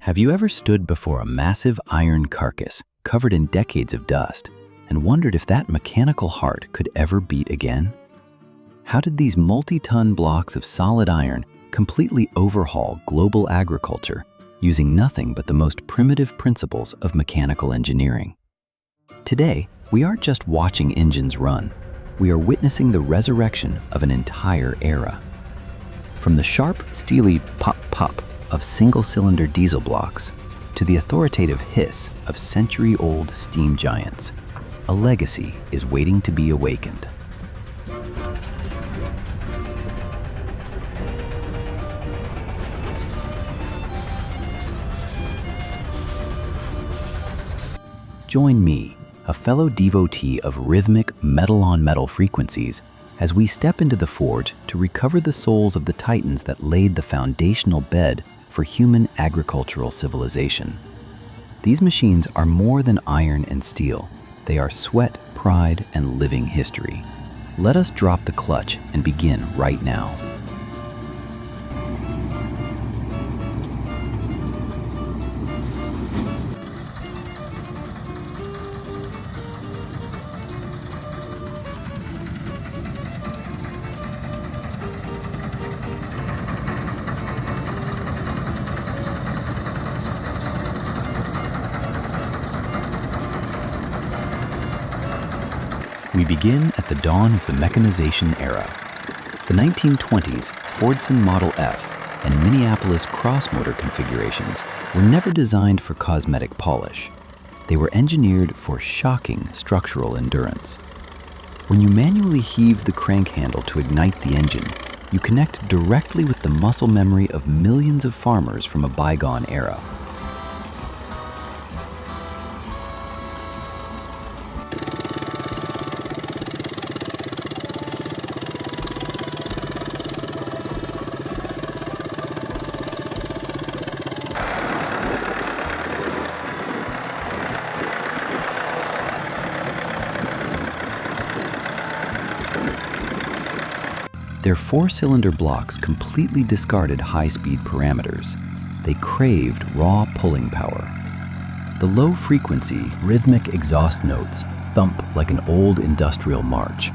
Have you ever stood before a massive iron carcass covered in decades of dust and wondered if that mechanical heart could ever beat again? How did these multi-ton blocks of solid iron completely overhaul global agriculture using nothing but the most primitive principles of mechanical engineering? Today, we aren't just watching engines run. We are witnessing the resurrection of an entire era. From the sharp, steely pop-pop of single-cylinder diesel blocks to the authoritative hiss of century-old steam giants, a legacy is waiting to be awakened. Join me, a fellow devotee of rhythmic metal-on-metal frequencies, as we step into the forge to recover the souls of the titans that laid the foundational bed for human agricultural civilization. These machines are more than iron and steel. They are sweat, pride, and living history. Let us drop the clutch and begin right now. We begin at the dawn of the mechanization era. The 1920s Fordson Model F and Minneapolis cross-motor configurations were never designed for cosmetic polish. They were engineered for shocking structural endurance. When you manually heave the crank handle to ignite the engine, you connect directly with the muscle memory of millions of farmers from a bygone era. Their four-cylinder blocks completely discarded high-speed parameters. They craved raw pulling power. The low-frequency, rhythmic exhaust notes thump like an old industrial march,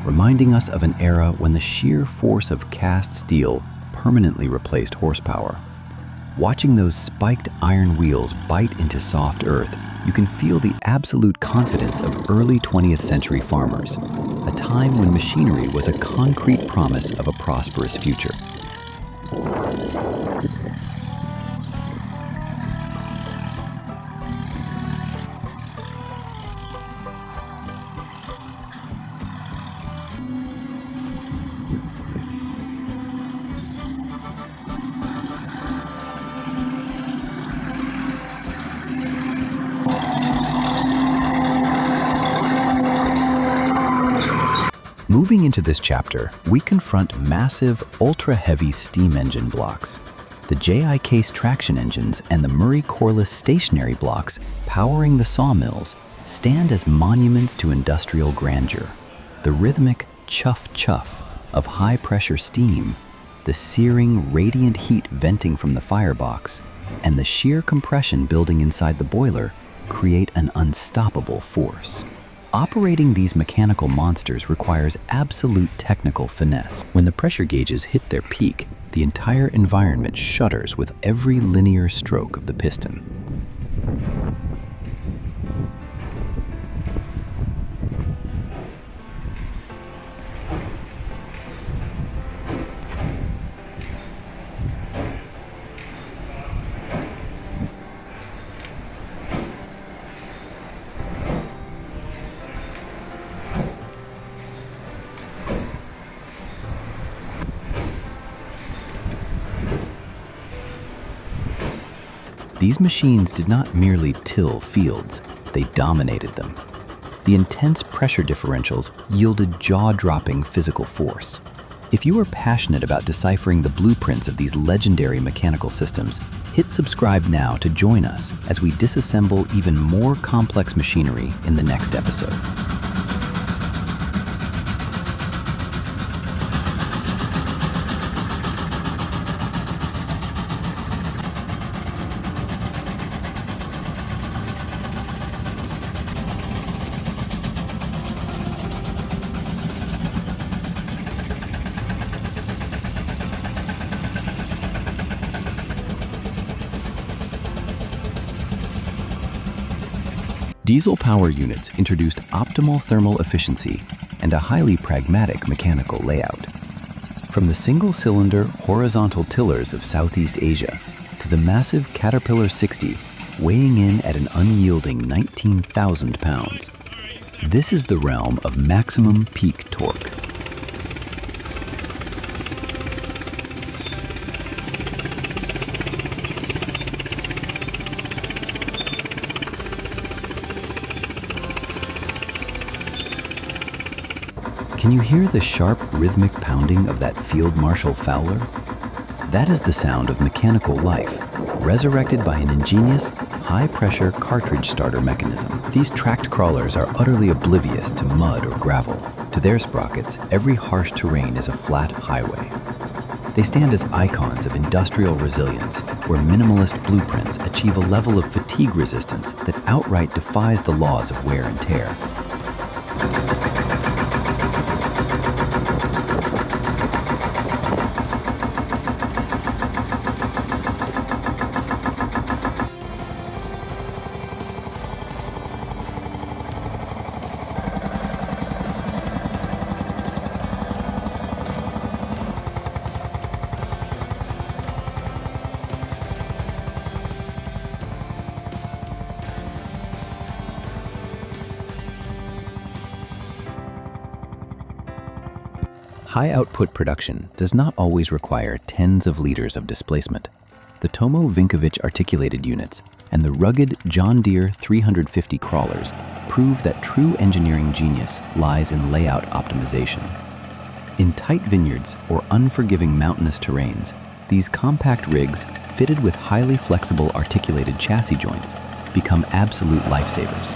reminding us of an era when the sheer force of cast steel permanently replaced horsepower. Watching those spiked iron wheels bite into soft earth, you can feel the absolute confidence of early 20th century farmers, a time when machinery was a concrete promise of a prosperous future. Moving into this chapter, we confront massive, ultra-heavy steam engine blocks. The JI case traction engines and the Murray Corliss stationary blocks powering the sawmills stand as monuments to industrial grandeur. The rhythmic chuff-chuff of high-pressure steam, the searing, radiant heat venting from the firebox, and the sheer compression building inside the boiler create an unstoppable force. Operating these mechanical monsters requires absolute technical finesse. When the pressure gauges hit their peak, the entire environment shudders with every linear stroke of the piston. These machines did not merely till fields, they dominated them. The intense pressure differentials yielded jaw-dropping physical force. If you are passionate about deciphering the blueprints of these legendary mechanical systems, hit subscribe now to join us as we disassemble even more complex machinery in the next episode. Diesel power units introduced optimal thermal efficiency and a highly pragmatic mechanical layout. From the single-cylinder horizontal tillers of Southeast Asia to the massive Caterpillar 60, weighing in at an unyielding 19,000 pounds. This is the realm of maximum peak torque. Can you hear the sharp, rhythmic pounding of that Field Marshal Fowler? That is the sound of mechanical life, resurrected by an ingenious, high-pressure cartridge starter mechanism. These tracked crawlers are utterly oblivious to mud or gravel. To their sprockets, every harsh terrain is a flat highway. They stand as icons of industrial resilience, where minimalist blueprints achieve a level of fatigue resistance that outright defies the laws of wear and tear. High-output production does not always require tens of liters of displacement. The Tomo Vinkovich articulated units and the rugged John Deere 350 crawlers prove that true engineering genius lies in layout optimization. In tight vineyards or unforgiving mountainous terrains, these compact rigs, fitted with highly flexible articulated chassis joints, become absolute lifesavers.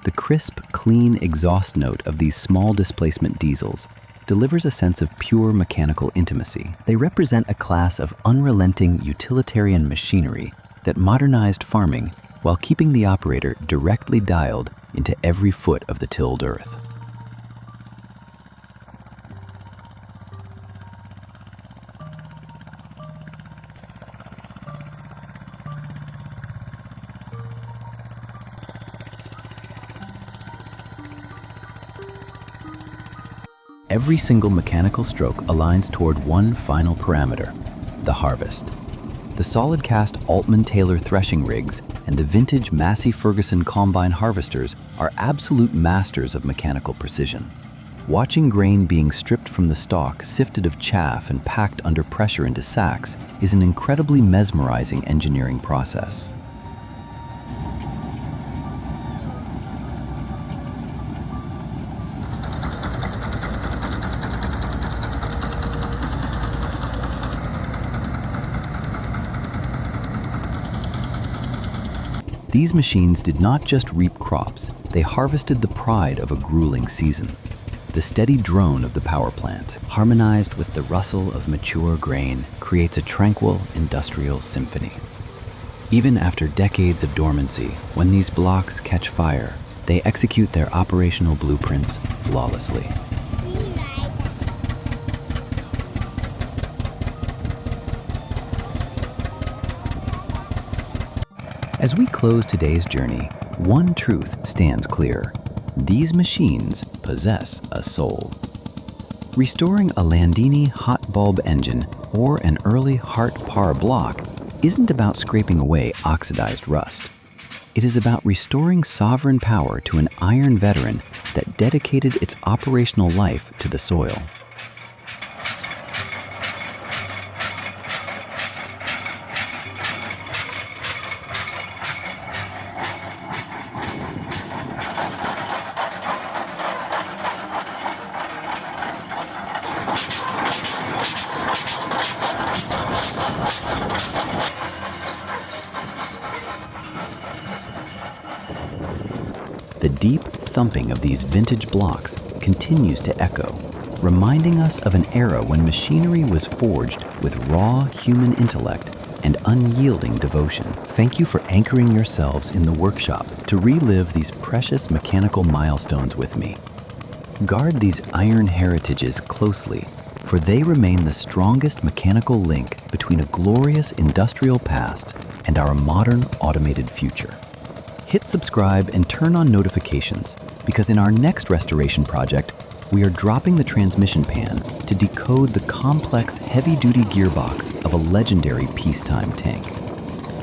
The crisp, clean exhaust note of these small displacement diesels delivers a sense of pure mechanical intimacy. They represent a class of unrelenting utilitarian machinery that modernized farming while keeping the operator directly dialed into every foot of the tilled earth. Every single mechanical stroke aligns toward one final parameter, the harvest. The solid cast Altman-Taylor threshing rigs and the vintage Massey Ferguson combine harvesters are absolute masters of mechanical precision. Watching grain being stripped from the stalk, sifted of chaff and packed under pressure into sacks is an incredibly mesmerizing engineering process. These machines did not just reap crops, they harvested the pride of a grueling season. The steady drone of the power plant, harmonized with the rustle of mature grain, creates a tranquil industrial symphony. Even after decades of dormancy, when these blocks catch fire, they execute their operational blueprints flawlessly. As we close today's journey, one truth stands clear. These machines possess a soul. Restoring a Landini hot bulb engine or an early Hart-Parr block isn't about scraping away oxidized rust. It is about restoring sovereign power to an iron veteran that dedicated its operational life to the soil. The deep thumping of these vintage blocks continues to echo, reminding us of an era when machinery was forged with raw human intellect and unyielding devotion. Thank you for anchoring yourselves in the workshop to relive these precious mechanical milestones with me. Guard these iron heritages closely, for they remain the strongest mechanical link between a glorious industrial past and our modern automated future. Hit subscribe and turn on notifications, because in our next restoration project, we are dropping the transmission pan to decode the complex heavy-duty gearbox of a legendary peacetime tank.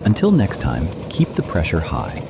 Until next time, keep the pressure high